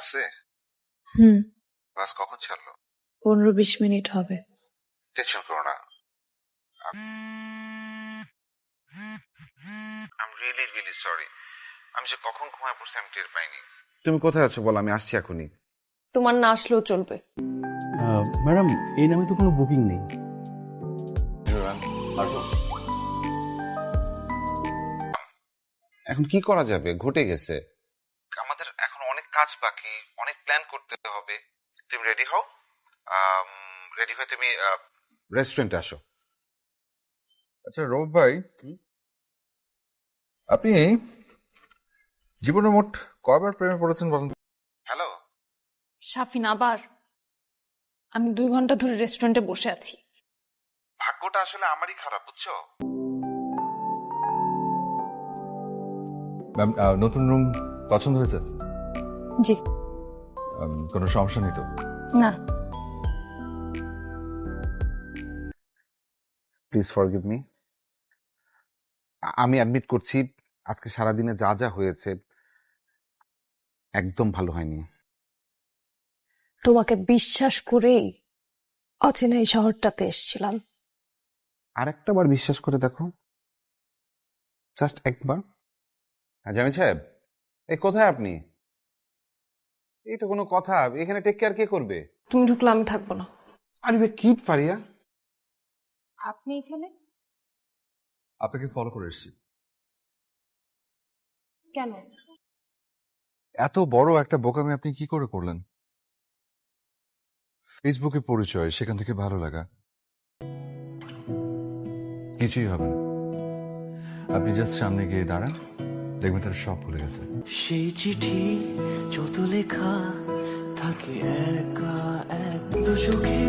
আছে? হুম, বাস কখন ছাড়লো? 15-20 মিনিট হবে। টেনশন করো না। I'm really really sorry. আমি যে কখন ঘুমায় পড়ছি আমি টের পাইনি। তুমি কোথায় আছো বলো, আমি আসছি এখনই। তোমার না আসলেও চলবে। ম্যাডাম, এই নামে তো কোনো বুকিং নেই। এখন কি করা যাবে, ঘটে গেছে। আমাদের এখন অনেক কাজ বাকি, অনেক প্ল্যান করতে হবে। তুমি রেডি হও, রেডি হয়ে তুমি রেস্টুরেন্টে আসো। আচ্ছা রৌফ ভাই, আপনি জীবনে মোট কয়বার প্রেমে পড়েছেন বলেন? হ্যালো, সাফিন, আবার আমি 2 ঘন্টা ধরে রেস্টুরেন্টে বসে আছি। ভাগ্যটা আসলে আমারই খারাপ, বুঝছো? ম্যাম, নতুন রুম পছন্দ হয়েছে? জি। কোনো সমস্যা নেই তো? না। Please forgive me. আমি অ্যাডমিট করছি, আজকে সারাদিনে যা যা হয়েছে একদম ভালো হয়নি। তোমাকে বিশ্বাস করেই অচেনা এই শহরটাতে এসেছিলাম। আরেকটা বার বিশ্বাস করে দেখো, জাস্ট একবার। জামিল সাহেব, এই কোথায় আপনি? এটা কোনো কথা? এখানে টেক কেয়ার কে করবে? তুমি ঢুকলে আমি থাকবো না। Are you kid Faria. আপনি এখানে আপনাকে ফলো করে এসেছি। কেন? এত বড় একটা বোকামি আপনি কি করে করলেন? ফেসবুকে পরিচয়, সেখান থেকে ভালো লাগা, কিছুই হবে না। আপনি জাস্ট সামনে গিয়ে দাঁড়ান, দেখবেন তারা সব ভুলে গেছে। সেই চিঠি যত লেখা থাকে একা এক দু চোখে